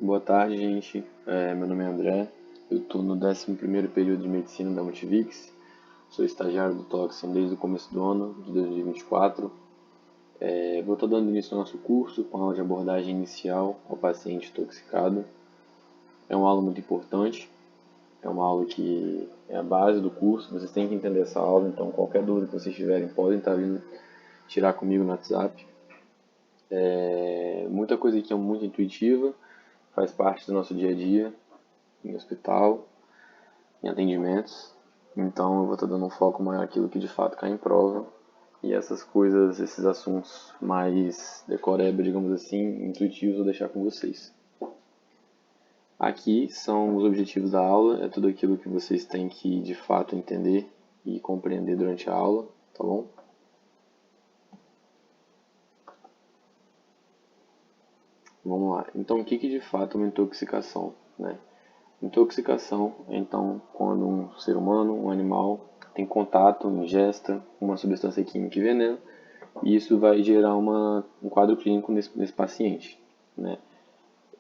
Boa tarde, gente. Meu nome é André. Eu estou no 11º período de medicina da Multivix. Sou estagiário do Toxin desde o começo do ano de 2024. Vou estar dando início ao nosso curso com a aula de abordagem inicial ao paciente intoxicado. É uma aula muito importante. É uma aula que é a base do curso. Vocês têm que entender essa aula, então qualquer dúvida que vocês tiverem podem estar vindo tirar comigo no WhatsApp. Muita coisa aqui é muito intuitiva, faz parte do nosso dia a dia em hospital, em atendimentos. Então eu vou estar dando um foco maior naquilo que de fato cai em prova. E essas coisas, esses assuntos mais decoreba, digamos assim, intuitivos, vou deixar com vocês. Aqui são os objetivos da aula, é tudo aquilo que vocês têm que de fato entender e compreender durante a aula, tá bom? Vamos lá. Então, o que de fato é uma intoxicação, né? Intoxicação é então quando um ser humano, um animal, tem contato, ingesta uma substância química e veneno, e isso vai gerar um quadro clínico nesse paciente, né?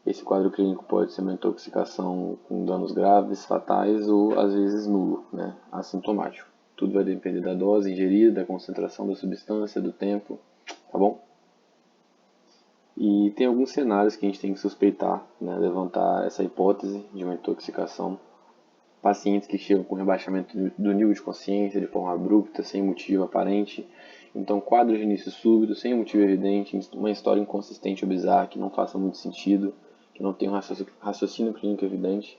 Esse quadro clínico pode ser uma intoxicação com danos graves, fatais ou às vezes nulo, né? Assintomático. Tudo vai depender da dose ingerida, da concentração da substância, do tempo, tá bom? E tem alguns cenários que a gente tem que suspeitar, né? Levantar essa hipótese de uma intoxicação. Pacientes que chegam com rebaixamento do nível de consciência de forma abrupta, sem motivo aparente. Então, quadros de início súbito, sem motivo evidente, uma história inconsistente ou bizarra que não faça muito sentido, que não tenha um raciocínio clínico evidente.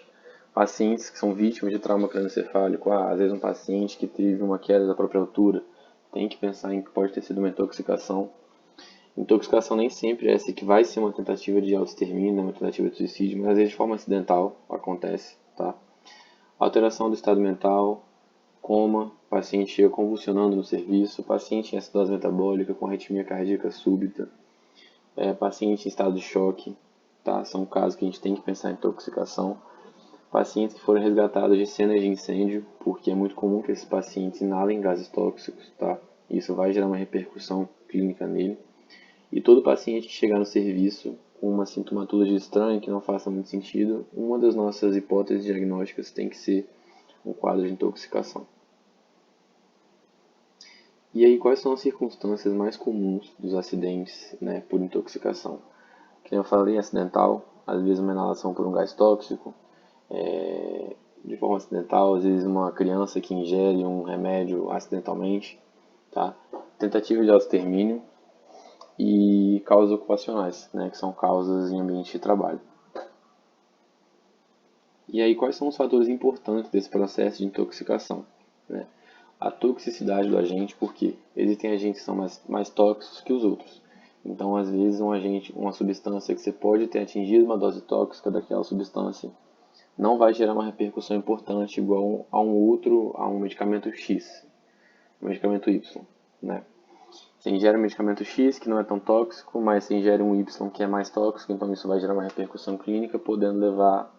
Pacientes que são vítimas de trauma cranioencefálico, às vezes um paciente que teve uma queda da própria altura, tem que pensar em que pode ter sido uma intoxicação. Intoxicação nem sempre é essa que vai ser uma tentativa de autoextermínio, uma tentativa de suicídio, mas às vezes de forma acidental acontece, tá? Alteração do estado mental, coma, paciente chega convulsionando no serviço, paciente em acidose metabólica com arritmia cardíaca súbita, paciente em estado de choque, tá? São casos que a gente tem que pensar em intoxicação. Pacientes que foram resgatados de cenas de incêndio, porque é muito comum que esses pacientes inalem gases tóxicos, tá? Isso vai gerar uma repercussão clínica nele. E todo paciente que chegar no serviço com uma sintomatologia estranha, que não faça muito sentido, uma das nossas hipóteses diagnósticas tem que ser um quadro de intoxicação. E aí, quais são as circunstâncias mais comuns dos acidentes, né, por intoxicação? Como eu falei, acidental, às vezes uma inalação por um gás tóxico, de forma acidental, às vezes uma criança que ingere um remédio acidentalmente, tá? Tentativa de autoextermínio e causas ocupacionais, né, que são causas em ambiente de trabalho. E aí, quais são os fatores importantes desse processo de intoxicação, né? A toxicidade do agente, porque existem agentes que são mais tóxicos que os outros. Então, às vezes, um agente, uma substância que você pode ter atingido uma dose tóxica daquela substância, não vai gerar uma repercussão importante igual a um medicamento X, um medicamento Y, né? Você ingere um medicamento X que não é tão tóxico, mas você ingere um Y que é mais tóxico, então isso vai gerar uma repercussão clínica, podendo levar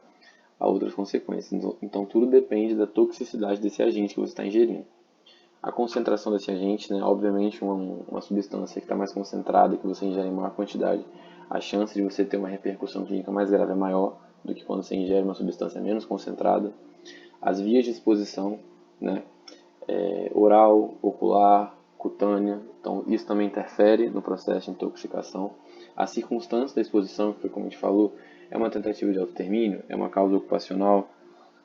a outras consequências. Então tudo depende da toxicidade desse agente que você está ingerindo. A concentração desse agente, né, obviamente uma substância que está mais concentrada, que você ingere em maior quantidade, a chance de você ter uma repercussão clínica mais grave é maior do que quando você ingere uma substância menos concentrada. As vias de exposição, né, oral, ocular, cutânea, então isso também interfere no processo de intoxicação. A circunstância da exposição, que foi como a gente falou, é uma tentativa de autoextermínio, é uma causa ocupacional,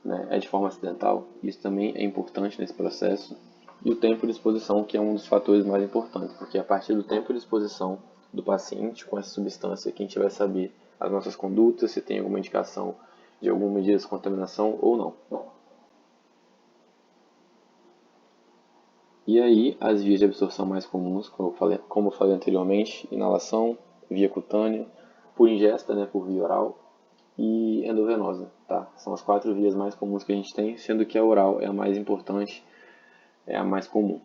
né, é de forma acidental, isso também é importante nesse processo. E o tempo de exposição, que é um dos fatores mais importantes, porque a partir do tempo de exposição do paciente com essa substância que a gente vai saber as nossas condutas, se tem alguma indicação de alguma medida de contaminação ou não. E aí, as vias de absorção mais comuns, como eu falei anteriormente, inalação, via cutânea, por ingesta, né, por via oral, e endovenosa, tá? São as 4 vias mais comuns que a gente tem, sendo que a oral é a mais importante, é a mais comum.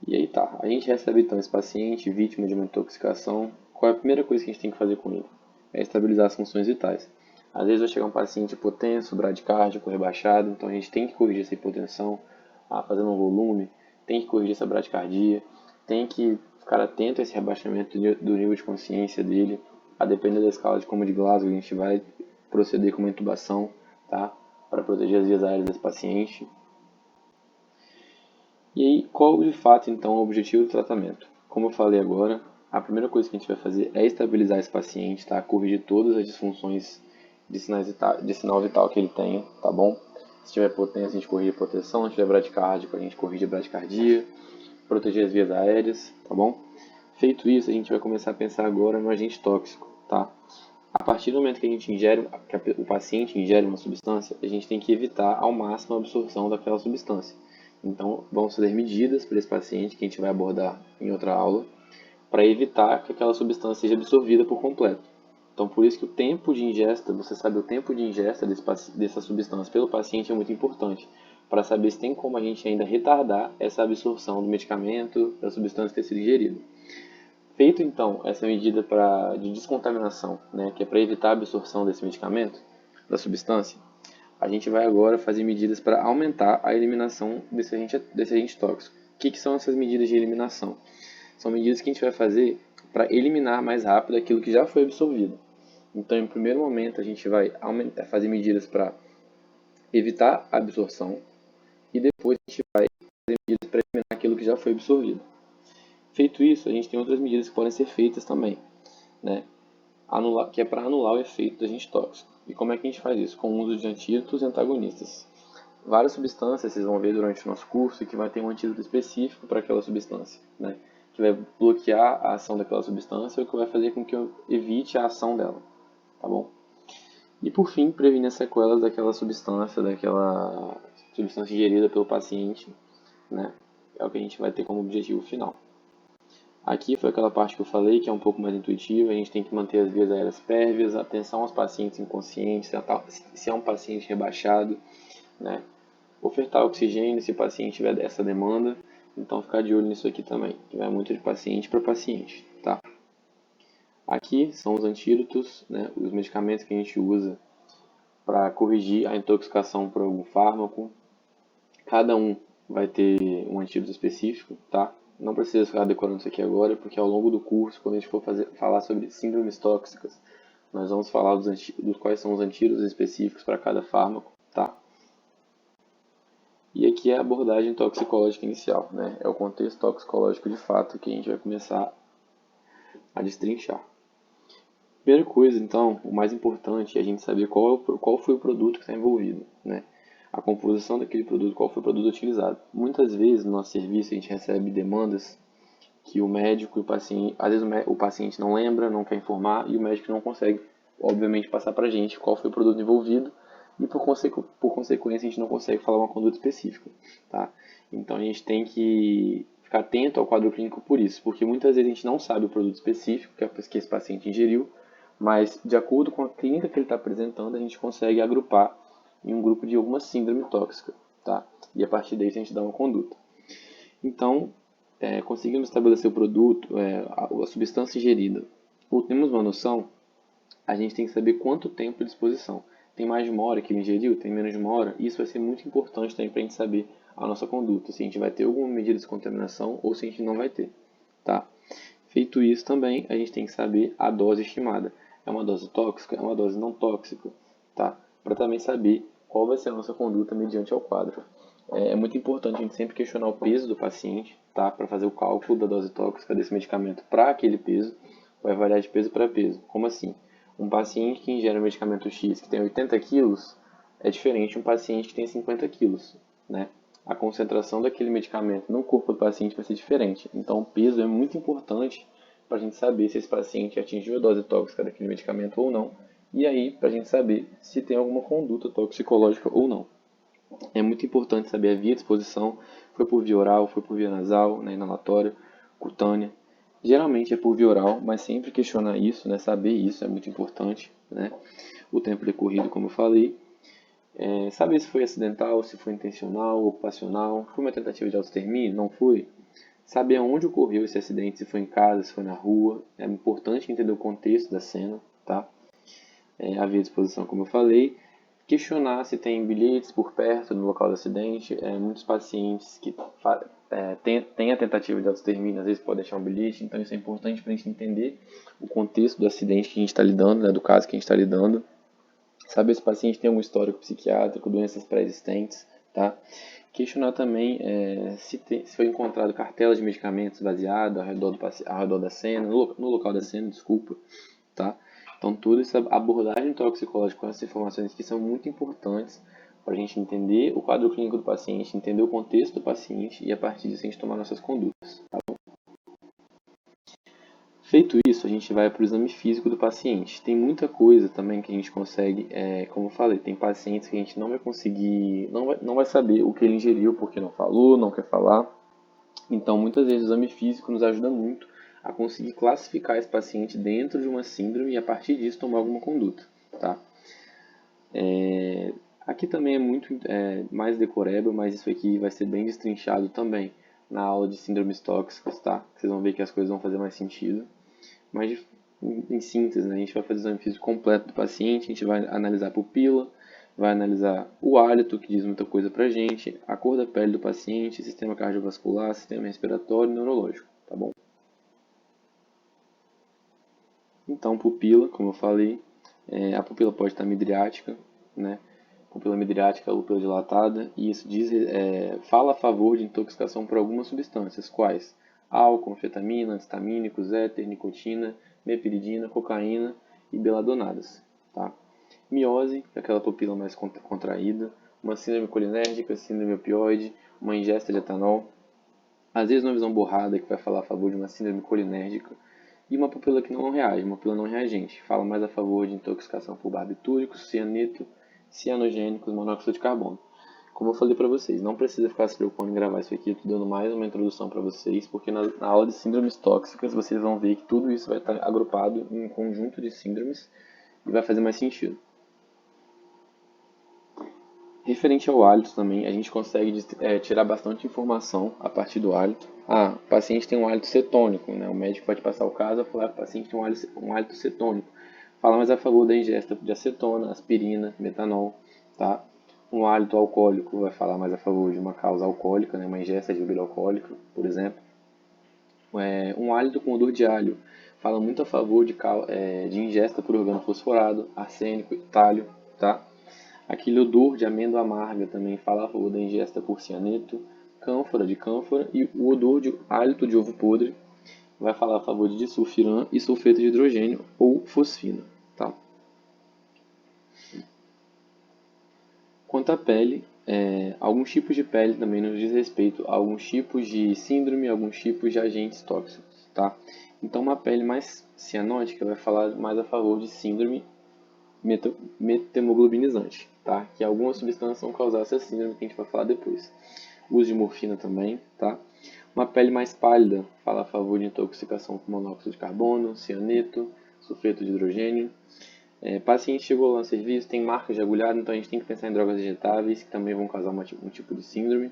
E aí tá, a gente recebe então esse paciente vítima de uma intoxicação. Qual é a primeira coisa que a gente tem que fazer com ele? É estabilizar as funções vitais. Às vezes vai chegar um paciente hipotenso, bradicárdico, rebaixado, então a gente tem que corrigir essa hipotensão, fazendo um volume, tem que corrigir essa bradicardia, tem que ficar atento a esse rebaixamento do nível de consciência dele, A depender da escala de coma de Glasgow, a gente vai proceder com uma intubação, tá? Para proteger as vias aéreas desse paciente. E aí, qual de fato então é o objetivo do tratamento? Como eu falei agora, a primeira coisa que a gente vai fazer é estabilizar esse paciente, tá? Corrigir todas as disfunções de sinal vital que ele tenha, tá bom? Se tiver potência, a gente corrige a proteção, se tiver bradicárdico, a gente corrige a bradicardia, proteger as vias aéreas, tá bom? Feito isso, a gente vai começar a pensar agora no agente tóxico, tá? A partir do momento que a gente ingere, que o paciente ingere uma substância, a gente tem que evitar ao máximo a absorção daquela substância. Então, vamos fazer medidas para esse paciente, que a gente vai abordar em outra aula, para evitar que aquela substância seja absorvida por completo. Então, por isso que o tempo de ingesta, você sabe o tempo de ingesta dessa substância pelo paciente é muito importante, para saber se tem como a gente ainda retardar essa absorção do medicamento, da substância ter sido ingerida. Feito então essa medida de descontaminação, né, que é para evitar a absorção desse medicamento, da substância, a gente vai agora fazer medidas para aumentar a eliminação desse agente tóxico. O que são essas medidas de eliminação? São medidas que a gente vai fazer para eliminar mais rápido aquilo que já foi absorvido. Então, em primeiro momento, a gente vai fazer medidas para evitar a absorção e depois a gente vai fazer medidas para eliminar aquilo que já foi absorvido. Feito isso, a gente tem outras medidas que podem ser feitas também, né? Que é para anular o efeito do agente tóxico. E como é que a gente faz isso? Com o uso de antídotos e antagonistas. Várias substâncias, vocês vão ver durante o nosso curso, que vai ter um antídoto específico para aquela substância, né? Que vai bloquear a ação daquela substância ou que vai fazer com que eu evite a ação dela, tá bom? E por fim, prevenir as sequelas daquela substância ingerida pelo paciente, né? É o que a gente vai ter como objetivo final. Aqui foi aquela parte que eu falei, que é um pouco mais intuitiva, a gente tem que manter as vias aéreas pérvias, atenção aos pacientes inconscientes, se é um paciente rebaixado, né? Ofertar oxigênio se o paciente tiver essa demanda, então ficar de olho nisso aqui também, que vai muito de paciente para paciente, tá? Aqui são os antídotos, né? Os medicamentos que a gente usa para corrigir a intoxicação por algum fármaco. Cada um vai ter um antídoto específico, tá? Não precisa ficar decorando isso aqui agora, porque ao longo do curso, quando a gente for falar sobre síndromes tóxicas, nós vamos falar dos quais são os antídotos específicos para cada fármaco, tá? E aqui é a abordagem toxicológica inicial, né? É o contexto toxicológico de fato que a gente vai começar a destrinchar. Primeira coisa, então, o mais importante é a gente saber qual foi o produto que está envolvido, né? A composição daquele produto, qual foi o produto utilizado. Muitas vezes no nosso serviço a gente recebe demandas que o médico e o paciente, às vezes o paciente não lembra, não quer informar e o médico não consegue, obviamente, passar para a gente qual foi o produto envolvido e por consequência a gente não consegue falar uma conduta específica, tá? Então a gente tem que ficar atento ao quadro clínico por isso, porque muitas vezes a gente não sabe o produto específico que esse paciente ingeriu, mas de acordo com a clínica que ele está apresentando, a gente consegue agrupar em um grupo de alguma síndrome tóxica, tá? E a partir daí a gente dá uma conduta. Então, conseguimos estabelecer o produto, a substância ingerida, ou temos uma noção, a gente tem que saber quanto tempo de exposição. Tem mais de uma hora que ele ingeriu? Tem menos de uma hora? Isso vai ser muito importante também para a gente saber a nossa conduta, se a gente vai ter alguma medida de descontaminação ou se a gente não vai ter, tá? Feito isso também, a gente tem que saber a dose estimada. É uma dose tóxica? É uma dose não tóxica? Tá? Para também saber qual vai ser a nossa conduta mediante ao quadro. É muito importante a gente sempre questionar o peso do paciente, tá? Para fazer o cálculo da dose tóxica desse medicamento para aquele peso, vai variar de peso para peso. Como assim? Um paciente que ingere um medicamento X que tem 80 quilos é diferente de um paciente que tem 50 quilos, né? A concentração daquele medicamento no corpo do paciente vai ser diferente. Então, o peso é muito importante para a gente saber se esse paciente atingiu a dose tóxica daquele medicamento ou não. E aí, para a gente saber se tem alguma conduta toxicológica ou não. É muito importante saber a via de exposição. Foi por via oral, foi por via nasal, né, inalatória, cutânea. Geralmente é por via oral, mas sempre questionar isso, né, saber isso é muito importante, né? O tempo decorrido, como eu falei. Saber se foi acidental, se foi intencional, ocupacional, foi uma tentativa de autoextermínio, não foi? Saber aonde ocorreu esse acidente, se foi em casa, se foi na rua, é importante entender o contexto da cena, tá? A via de exposição, como eu falei, Questionar se tem bilhetes por perto no local do acidente. Muitos pacientes que têm a tentativa de autoextermínio, às vezes podem deixar um bilhete, então isso é importante para a gente entender o contexto do acidente que a gente está lidando, né, do caso que a gente está lidando. Saber se o paciente tem algum histórico psiquiátrico, doenças pré-existentes, tá? Questionar também se foi encontrado cartela de medicamentos vaziada ao redor da cena, no local da cena, desculpa, tá? Então, toda essa abordagem toxicológica com essas informações que são muito importantes para a gente entender o quadro clínico do paciente, entender o contexto do paciente e, a partir disso, a gente tomar nossas condutas. Tá bom? Feito isso, a gente vai para o exame físico do paciente. Tem muita coisa também que a gente consegue, como eu falei, tem pacientes que a gente não vai conseguir, não vai saber o que ele ingeriu porque não falou, não quer falar. Então, muitas vezes o exame físico nos ajuda muito a conseguir classificar esse paciente dentro de uma síndrome e, a partir disso, tomar alguma conduta, tá? Aqui também é muito mais decoreba, mas isso aqui vai ser bem destrinchado também na aula de síndromes tóxicas, tá? Vocês vão ver que as coisas vão fazer mais sentido. Mas, em síntese, né, a gente vai fazer o exame físico completo do paciente, a gente vai analisar a pupila, vai analisar o hálito, que diz muita coisa pra gente, a cor da pele do paciente, sistema cardiovascular, sistema respiratório e neurológico, tá bom? Então, pupila, como eu falei, a pupila pode estar midriática, né? Pupila midriática, pupila dilatada, e isso fala a favor de intoxicação por algumas substâncias, quais? Álcool, anfetamina, antistamínicos, éter, nicotina, mepiridina, cocaína e beladonadas, tá? Miose, que é aquela pupila mais contraída, uma síndrome colinérgica, síndrome opioide, uma ingesta de etanol, às vezes uma visão borrada que vai falar a favor de uma síndrome colinérgica, e uma pupila que não reage, uma pupila não reagente, fala mais a favor de intoxicação por barbitúricos, cianeto, cianogênicos, monóxido de carbono. Como eu falei para vocês, não precisa ficar se preocupando em gravar isso aqui, eu estou dando mais uma introdução para vocês, porque na aula de síndromes tóxicas vocês vão ver que tudo isso vai estar agrupado em um conjunto de síndromes e vai fazer mais sentido. Referente ao hálito também, a gente consegue tirar bastante informação a partir do hálito. O paciente tem um hálito cetônico, né? O médico pode passar o caso e falar que o paciente tem um hálito cetônico. Fala mais a favor da ingesta de acetona, aspirina, metanol, tá? Um hálito alcoólico vai falar mais a favor de uma causa alcoólica, né? Uma ingesta de bebida alcoólica, por exemplo. Um hálito com odor de alho fala muito a favor de ingesta por organofosforado, arsênico e talho, tá? Aquele odor de amêndoa amarga também fala a favor da ingesta por cianeto, cânfora de cânfora, e o odor de hálito de ovo podre vai falar a favor de disulfiram e sulfeto de hidrogênio ou fosfina. Tá? Quanto à pele, alguns tipos de pele também nos diz respeito a alguns tipos de síndrome, alguns tipos de agentes tóxicos. Tá? Então, uma pele mais cianótica vai falar mais a favor de síndrome metahemoglobinizante, tá? Que algumas substâncias vão causar essa síndrome que a gente vai falar depois. Uso de morfina também, tá? Uma pele mais pálida fala a favor de intoxicação com monóxido de carbono, cianeto, sulfeto de hidrogênio. Paciente chegou lá no serviço, tem marcas de agulhada, então a gente tem que pensar em drogas injetáveis, que também vão causar um tipo de síndrome.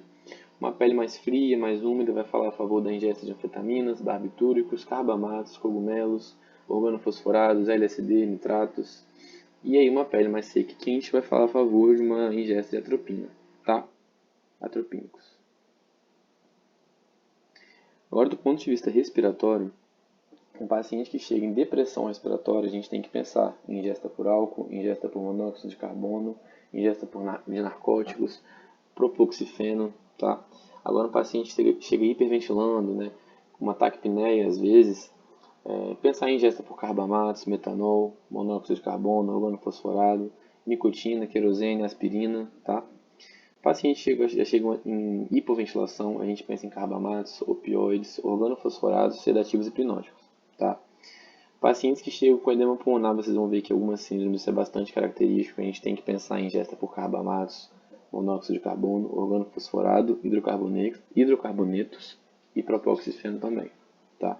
Uma pele mais fria, mais úmida, vai falar a favor da ingesta de anfetaminas, barbitúricos, carbamatos, cogumelos, organofosforados, LSD, nitratos. E aí uma pele mais seca e quente vai falar a favor de uma ingesta de atropina, tá? Atropínicos. Agora, do ponto de vista respiratório, um paciente que chega em depressão respiratória, a gente tem que pensar em ingesta por álcool, ingesta por monóxido de carbono, ingesta de narcóticos, propoxifeno, tá? Agora, um paciente chega hiperventilando, né, com uma taquipneia às vezes, pensar em ingesta por carbamatos, metanol, monóxido de carbono, organofosforado, nicotina, querosene, aspirina, tá? O paciente já chega em hipoventilação, a gente pensa em carbamatos, opioides, organofosforados, sedativos e hipnóticos, tá? Pacientes que chegam com edema pulmonar, vocês vão ver que algumas síndromes é bastante característico, a gente tem que pensar em ingesta por carbamatos, monóxido de carbono, organofosforado, hidrocarbonetos e propoxifeno também, tá?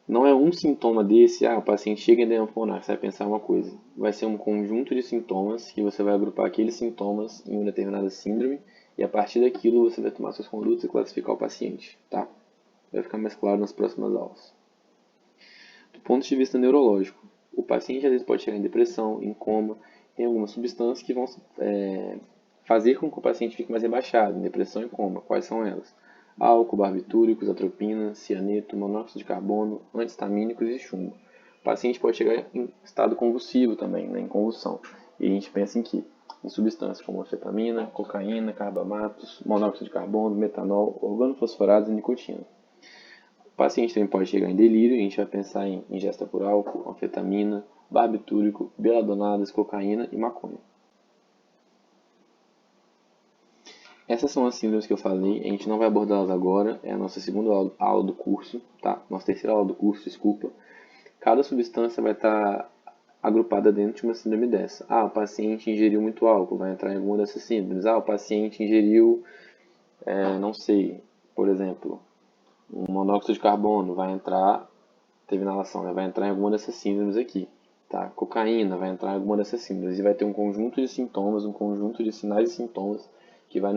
Não é um sintoma desse, o paciente chega em edema pulmonar, você vai pensar uma coisa. Vai ser um conjunto de sintomas que você vai agrupar aqueles sintomas em uma determinada síndrome e a partir daquilo você vai tomar suas condutas e classificar o paciente, tá? Vai ficar mais claro nas próximas aulas. Do ponto de vista neurológico, o paciente às vezes pode chegar em depressão, em coma, tem algumas substâncias que vão fazer com que o paciente fique mais rebaixado, em depressão e coma. Quais são elas? Álcool, barbitúricos, atropina, cianeto, monóxido de carbono, antihistamínicos e chumbo. O paciente pode chegar em estado convulsivo também, né, em convulsão. E a gente pensa em que? Em substâncias como anfetamina, cocaína, carbamatos, monóxido de carbono, metanol, organofosforados e nicotina. O paciente também pode chegar em delírio, e a gente vai pensar em ingesta por álcool, anfetamina, barbitúrico, beladonadas, cocaína e maconha. Essas são as síndromes que eu falei, a gente não vai abordá-las agora, é a nossa segunda aula do curso, tá? Nossa terceira aula do curso, desculpa. Cada substância vai estar agrupada dentro de uma síndrome dessa. Ah, o paciente ingeriu muito álcool, vai entrar em alguma dessas síndromes. Ah, o paciente ingeriu, não sei, por exemplo, um monóxido de carbono, vai entrar, teve inalação, né? Vai entrar em alguma dessas síndromes aqui. Tá? Cocaína vai entrar em alguma dessas síndromes e vai ter um conjunto de sintomas, um conjunto de sinais e sintomas que vai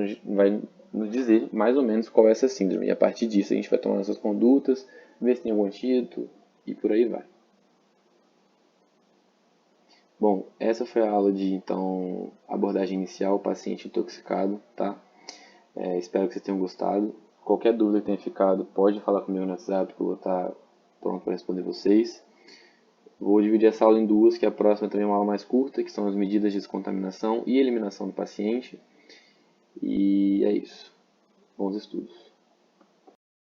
nos dizer mais ou menos qual é essa síndrome. E a partir disso a gente vai tomar nossas condutas, ver se tem algum antídoto e por aí vai. Bom, essa foi a aula de então abordagem inicial, paciente intoxicado, tá? Espero que vocês tenham gostado. Qualquer dúvida que tenha ficado, pode falar comigo no WhatsApp que eu vou estar pronto para responder vocês. Vou dividir essa aula em duas, que a próxima também é uma aula mais curta, que são as medidas de descontaminação e eliminação do paciente. E é isso. Bons estudos.